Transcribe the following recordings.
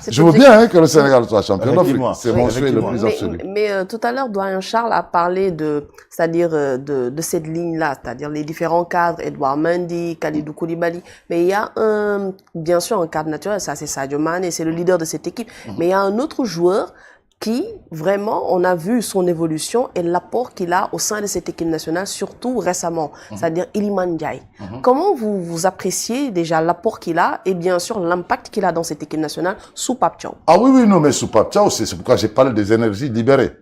Je veux bien que le Sénégal soit champion d'Afrique. C'est mon souhait le plus absolu. Mais tout à l'heure, Doyen Charles a parlé c'est-à-dire de cette ligne-là, c'est-à-dire les différents cadres, Edouard Mendy, Kalidou Koulibaly. Mais il y a bien sûr un cadre naturel, ça c'est Sadio Mané, c'est le leader de cette équipe. Mais il y a un autre joueur qui, vraiment, on a vu son évolution et l'apport qu'il a au sein de cette équipe nationale, surtout récemment, c'est-à-dire Iliman Ndiaye. Comment vous appréciez déjà l'apport qu'il a et bien sûr l'impact qu'il a dans cette équipe nationale sous Pape Thiaw? Ah oui, non, mais sous Pape Thiaw, c'est pourquoi j'ai parlé des énergies libérées.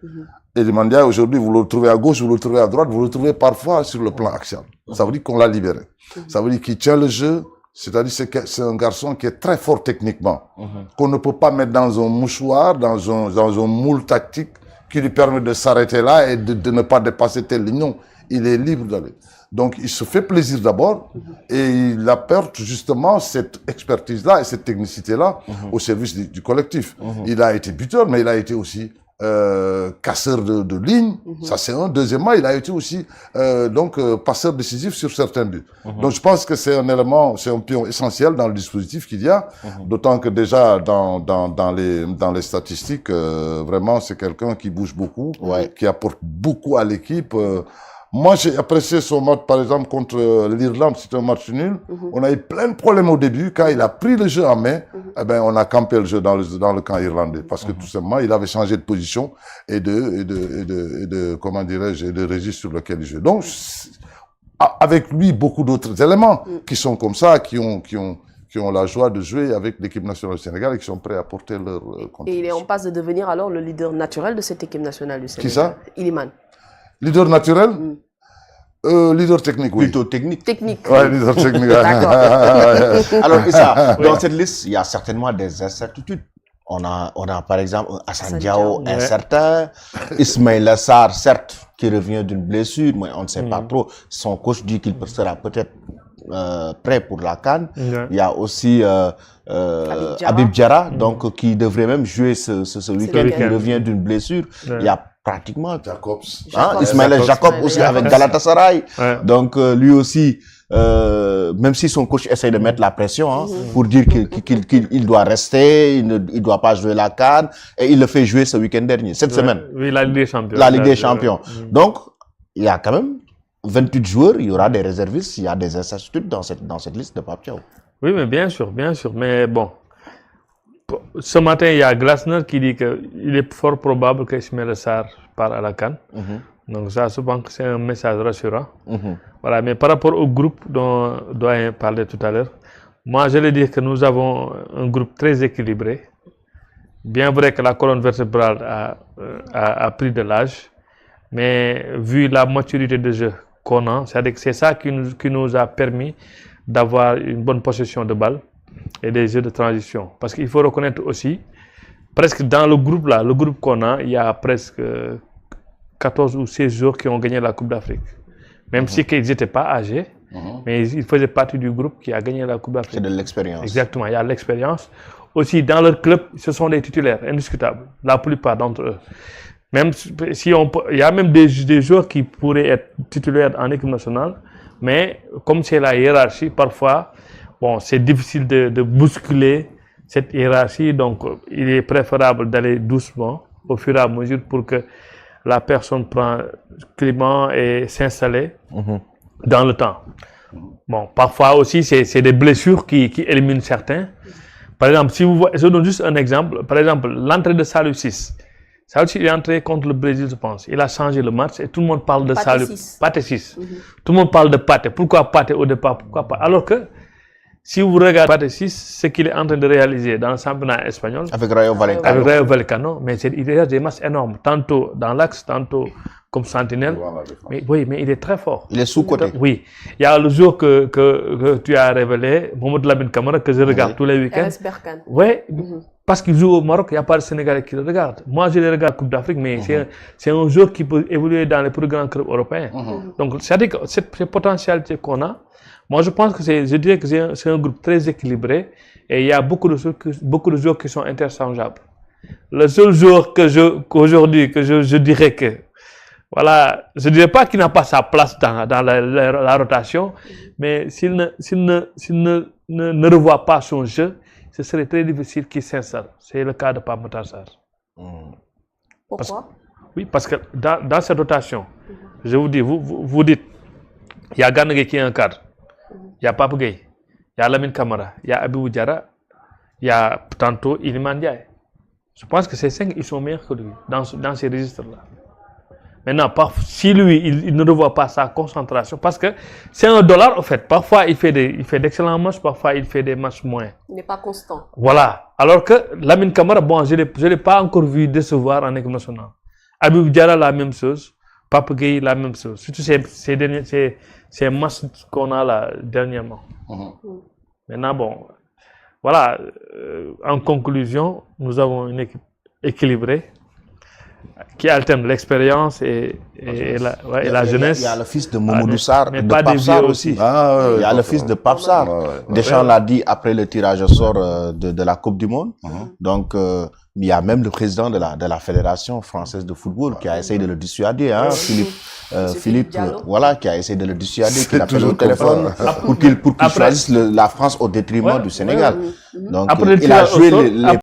Iliman Ndiaye, aujourd'hui, vous le trouvez à gauche, vous le trouvez à droite, vous le trouvez parfois sur le plan axial. Ça veut dire qu'on l'a libéré. Ça veut dire qu'il tient le jeu. C'est-à-dire que c'est un garçon qui est très fort techniquement, qu'on ne peut pas mettre dans un mouchoir, dans un moule tactique qui lui permet de s'arrêter là et de ne pas dépasser telle ligne. Non, il est libre d'aller. Donc, il se fait plaisir d'abord et il apporte justement cette expertise-là et cette technicité-là au service du collectif. Il a été buteur, mais il a été aussi casseur de ligne, ça c'est un. Deuxièmement, il a été aussi passeur décisif sur certains buts. Donc je pense que c'est un élément, c'est un pion essentiel dans le dispositif qu'il y a, d'autant que déjà dans les statistiques, vraiment c'est quelqu'un qui bouge beaucoup, qui apporte beaucoup à l'équipe. Moi, j'ai apprécié son match, par exemple, contre l'Irlande. C'était un match nul. On a eu plein de problèmes au début. Quand il a pris le jeu en main, eh ben, on a campé le jeu dans le camp irlandais. Parce que tout simplement, il avait changé de position et comment dirais-je, de registre sur lequel il jouait. Donc, avec lui, beaucoup d'autres éléments qui sont comme ça, qui ont la joie de jouer avec l'équipe nationale du Sénégal et qui sont prêts à porter leur contribution. Et il est en passe de devenir alors le leader naturel de cette équipe nationale du Sénégal. Qui ça? Iliman. Leader naturel? Leader technique, oui. Plutôt technique. Technique. Ouais, leader technique. D'accord. Alors, Issa, dans cette liste, il y a certainement des incertitudes. On a par exemple Assane Diao incertain, Ismaïla Sarr, certes, qui revient d'une blessure, mais on ne sait pas trop. Son coach dit qu'il sera peut-être prêt pour la CAN. Il y a aussi Habib Diarra, donc qui devrait même jouer ce week-end, qui revient d'une blessure. Il y a pratiquement Jacobs. Ismaïla Jacob aussi avec Galatasaray. Donc lui aussi, même si son coach essaie de mettre la pression pour dire qu'il doit rester, il ne doit pas jouer la CAN, et il le fait jouer ce week-end dernier, cette semaine. Oui, la Ligue des Champions. La Ligue des Champions. Donc, il y a quand même 28 joueurs, il y aura des réservistes, il y a des incertitudes dans cette liste de Pape Thiaw. Oui, mais bien sûr, mais bon. Ce matin, il y a Glasner qui dit qu'il est fort probable que Ismaïla Sarr part à la CAN. Donc ça, je pense que c'est un message rassurant. Voilà, mais par rapport au groupe dont Doyen parlait tout à l'heure, moi je vais dire que nous avons un groupe très équilibré. Bien vrai que la colonne vertébrale a pris de l'âge, mais vu la maturité de jeu qu'on a, c'est-à-dire que c'est ça qui nous a permis d'avoir une bonne possession de balle et des jeux de transition. Parce qu'il faut reconnaître aussi, presque dans le groupe là, le groupe qu'on a, il y a presque 14 ou 16 joueurs qui ont gagné la Coupe d'Afrique. Même si ils n'étaient pas âgés, mais ils faisaient partie du groupe qui a gagné la Coupe d'Afrique. C'est de l'expérience. Exactement, il y a l'expérience. Aussi, dans leur club, ce sont des titulaires, indiscutables, la plupart d'entre eux. Même si il y a même des joueurs qui pourraient être titulaires en équipe nationale, mais comme c'est la hiérarchie, parfois, bon, c'est difficile de bousculer cette hiérarchie, donc il est préférable d'aller doucement au fur et à mesure pour que la personne prenne climat et s'installer dans le temps. Bon, parfois aussi, c'est des blessures qui éliminent certains. Par exemple, si vous voyez, je donne juste un exemple. Par exemple, l'entrée de Salou 6. Salou 6 est entré contre le Brésil, je pense. Il a changé le match et tout le monde parle de Salou. Pathé 6. Tout le monde parle de Pathé. Pourquoi Pathé au départ? Pourquoi pas? Alors que, si vous regardez Pathé 6, ce qu'il est en train de réaliser dans le championnat espagnol, avec Rayo Vallecano. Avec Rayo Vallecano, mais il réalise des matchs énormes, tantôt dans l'axe, tantôt comme sentinelle. Mais oui, mais il est très fort. Il est sous-côté. Oui. Il y a le jour que tu as révélé, Mohamed Lamine Camara, que je regarde tous les week-ends. Oui, parce qu'il joue au Maroc, il n'y a pas de Sénégalais qui le regarde. Moi, je les regarde Coupe d'Afrique, mais c'est un joueur qui peut évoluer dans les plus grands clubs européens. Donc, c'est-à-dire que cette potentialité qu'on a, moi, je pense que je dirais que c'est un groupe très équilibré et il y a beaucoup de joueurs qui sont interchangeables. Le seul joueur qu'aujourd'hui, je dirais que, voilà, je ne dirais pas qu'il n'a pas sa place dans la rotation, mais s'il ne revoit pas son jeu, ce serait très difficile qu'il s'installe. C'est le cas de Pape Matar Sarr. Pourquoi? Oui, parce que dans cette rotation, je vous dis, vous dites, il y a Gana Gueye qui est un cadre, il y a Pape Gueye, il y a Lamine Camara, il y a Abibou Diarra, il y a tantôt Iliman Ndiaye. Je pense que ces 5, ils sont meilleurs que lui dans ces registres-là. Maintenant, si lui, il ne revoit pas sa concentration, parce que c'est un dollar, en fait. Parfois, il fait d'excellents matchs, parfois, il fait des matchs moyens. Il n'est pas constant. Voilà. Alors que Lamine Camara, bon, je ne l'ai pas encore vu décevoir en équipe nationale. Abibou Diarra, la même chose. Pape Gueye, la même chose. Surtout ces matchs qu'on a là dernièrement. Maintenant, bon, voilà. En conclusion, nous avons une équipe équilibrée qui alterne l'expérience et la jeunesse. Il y a le fils de Mamadou Sarr, mais de pas Pape des Sarr vieux aussi. aussi. Il y a le fils de Pape Sarr. Deschamps l'a dit après le tirage au sort de la Coupe du Monde. Donc, il y a même le président de la Fédération française de football qui a essayé de le dissuader, hein, Philippe Diallo. voilà, qui a essayé de le dissuader, qui C'est l'appelle au toujours comme téléphone ça. pour qu'il choisisse la France au détriment du Sénégal. Donc, Après le il a tirage au joué sort, les